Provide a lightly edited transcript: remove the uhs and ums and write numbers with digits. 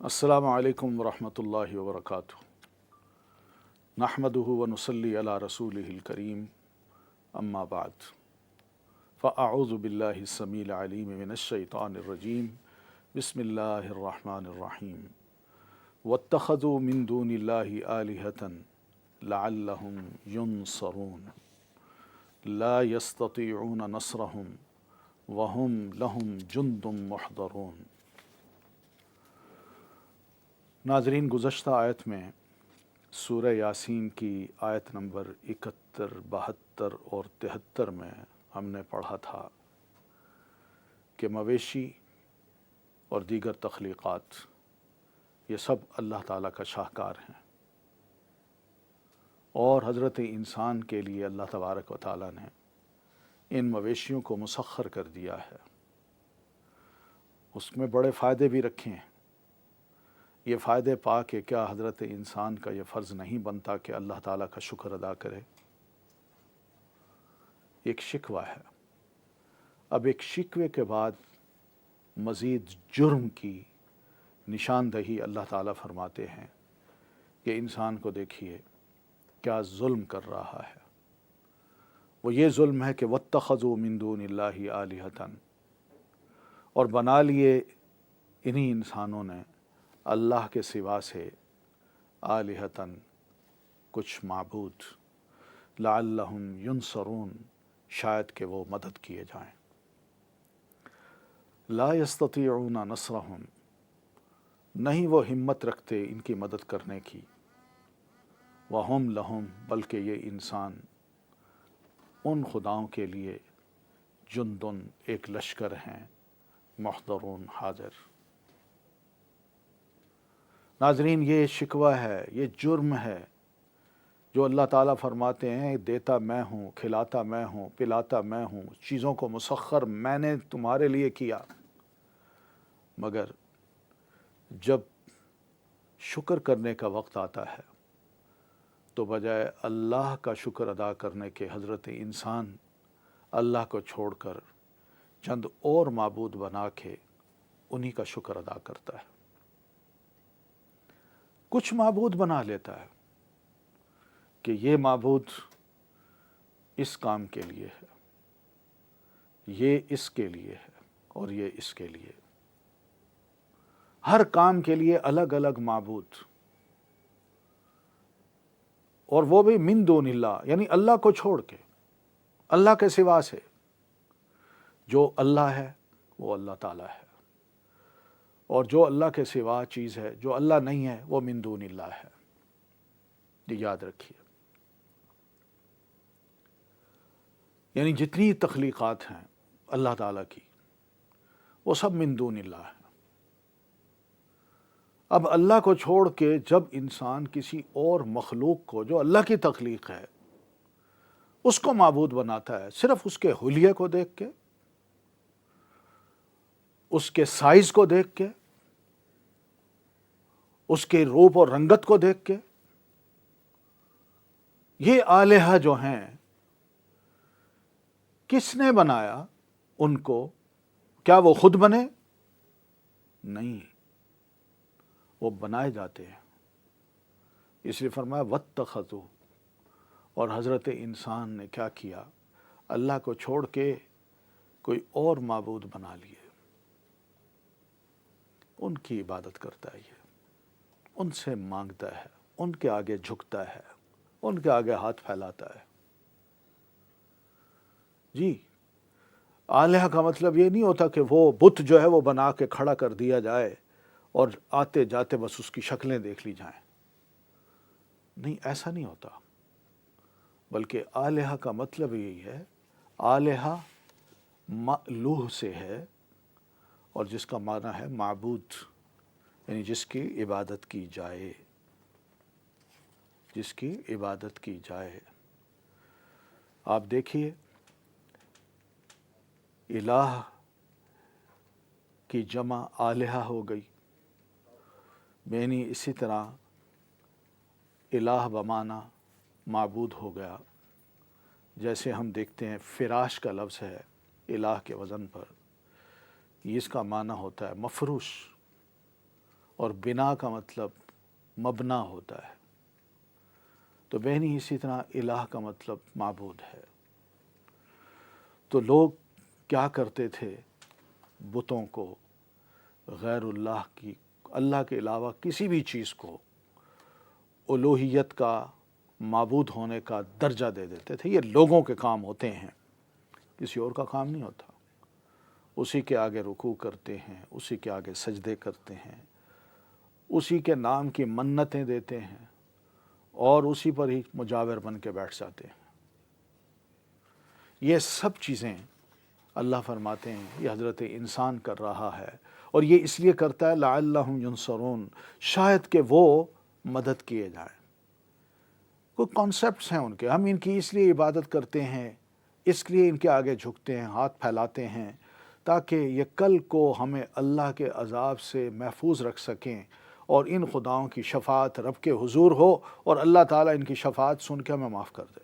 السلام علیکم ورحمۃ اللہ وبرکاتہ۔ نحمدہ ونصلی علی رسولہ الکریم، اما بعد فاعوذ باللہ السمیع العلیم من الشیطان الرجیم، بسم اللہ الرحمن الرحیم۔ واتخذوا من دون اللہ آلہۃ لعلہم ینصرون لا یستطیعون نصرہم وہم لہم جند محضرون۔ ناظرین، گزشتہ آیت میں سورہ یاسین کی آیت نمبر 71، 72 اور 73 میں ہم نے پڑھا تھا کہ مویشی اور دیگر تخلیقات یہ سب اللہ تعالیٰ کا شاہکار ہیں، اور حضرت انسان کے لیے اللہ تبارک و تعالیٰ نے ان مویشیوں کو مسخر کر دیا ہے۔ اس میں بڑے فائدے بھی رکھے ہیں۔ یہ فائدے پا کے کیا حضرت انسان کا یہ فرض نہیں بنتا کہ اللہ تعالیٰ کا شکر ادا کرے؟ ایک شکوہ ہے۔ اب ایک شکوے کے بعد مزید جرم کی نشاندہی اللہ تعالیٰ فرماتے ہیں کہ انسان کو دیکھیے کیا ظلم کر رہا ہے۔ وہ یہ ظلم ہے کہ واتخذوا من دون اللہ آلہۃ، اور بنا لیے انہی انسانوں نے اللہ کے سوا سے آلہتاً کچھ معبود، لعلہم ینصرون، شاید کہ وہ مدد کیے جائیں۔ لا یستطیعون نصرہم، نہیں وہ ہمت رکھتے ان کی مدد کرنے کی، وہم لہم، بلکہ یہ انسان ان خداؤں کے لیے جندن، ایک لشکر ہیں، محضرون، حاضر۔ ناظرین، یہ شکوہ ہے، یہ جرم ہے جو اللہ تعالیٰ فرماتے ہیں دیتا میں ہوں، کھلاتا میں ہوں، پلاتا میں ہوں، چیزوں کو مسخر میں نے تمہارے لیے کیا، مگر جب شکر کرنے کا وقت آتا ہے تو بجائے اللہ کا شکر ادا کرنے کے حضرت انسان اللہ کو چھوڑ کر چند اور معبود بنا کے انہی کا شکر ادا کرتا ہے۔ کچھ معبود بنا لیتا ہے کہ یہ معبود اس کام کے لیے ہے، یہ اس کے لیے ہے، اور یہ اس کے لیے۔ ہر کام کے لیے الگ الگ معبود، اور وہ بھی من دون اللہ، یعنی اللہ کو چھوڑ کے، اللہ کے سوا سے۔ جو اللہ ہے وہ اللہ تعالیٰ ہے، اور جو اللہ کے سوا چیز ہے، جو اللہ نہیں ہے، وہ من دون اللہ ہے۔ یہ یاد رکھیے۔ یعنی جتنی تخلیقات ہیں اللہ تعالیٰ کی، وہ سب من دون اللہ ہے۔ اب اللہ کو چھوڑ کے جب انسان کسی اور مخلوق کو جو اللہ کی تخلیق ہے اس کو معبود بناتا ہے، صرف اس کے حلیے کو دیکھ کے، اس کے سائز کو دیکھ کے، اس کے روپ اور رنگت کو دیکھ کے، یہ آلہہ جو ہیں کس نے بنایا ان کو؟ کیا وہ خود بنے؟ نہیں، وہ بنائے جاتے ہیں۔ اس لیے فرمایا واتخذوا، اور حضرت انسان نے کیا کیا؟ اللہ کو چھوڑ کے کوئی اور معبود بنا لیے، ان کی عبادت کرتا ہے، یہ ان سے مانگتا ہے، ان کے آگے جھکتا ہے، ان کے آگے ہاتھ پھیلاتا ہے۔ جی، آلہہ کا مطلب یہ نہیں ہوتا کہ وہ بت جو ہے وہ بنا کے کھڑا کر دیا جائے اور آتے جاتے بس اس کی شکلیں دیکھ لی جائیں۔ نہیں، ایسا نہیں ہوتا، بلکہ آلہہ کا مطلب یہی ہے، آلہہ مألوہ سے ہے، اور جس کا معنی ہے معبود، یعنی جس کی عبادت کی جائے، جس کی عبادت کی جائے۔ آپ دیکھیے، الہ کی جمع آلہہ ہو گئی، یعنی اسی طرح الہ بمعنی معبود ہو گیا۔ جیسے ہم دیکھتے ہیں فراش کا لفظ ہے الہ کے وزن پر، اس کا معنی ہوتا ہے مفروش، اور بنا کا مطلب مبنا ہوتا ہے. تو بہنی اسی طرح الہ کا مطلب معبود ہے. تو لوگ کیا کرتے تھے؟ بتوں کو، غیر اللہ کی، اللہ کے علاوہ کسی بھی چیز کو الوہیت کا، معبود ہونے کا درجہ دے دیتے تھے. یہ لوگوں کے کام ہوتے ہیں، کسی اور کا کام نہیں ہوتا. اسی کے آگے رکوع کرتے ہیں، اسی کے آگے سجدے کرتے ہیں، اسی کے نام کی منتیں دیتے ہیں اور اسی پر ہی مجاور بن کے بیٹھ جاتے ہیں. یہ سب چیزیں اللہ فرماتے ہیں یہ حضرت انسان کر رہا ہے، اور یہ اس لیے کرتا ہے لعلہم ینصرون، شاید کہ وہ مدد کیے جائیں. کوئی کانسیپٹس ہیں ان کے، ہم ان کی اس لیے عبادت کرتے ہیں، اس لیے ان کے آگے جھکتے ہیں، ہاتھ پھیلاتے ہیں، تاکہ یہ کل کو ہمیں اللہ کے عذاب سے محفوظ رکھ سکیں، اور ان خداؤں کی شفاعت رب کے حضور ہو، اور اللہ تعالیٰ ان کی شفاعت سن کے ہمیں معاف کر دے.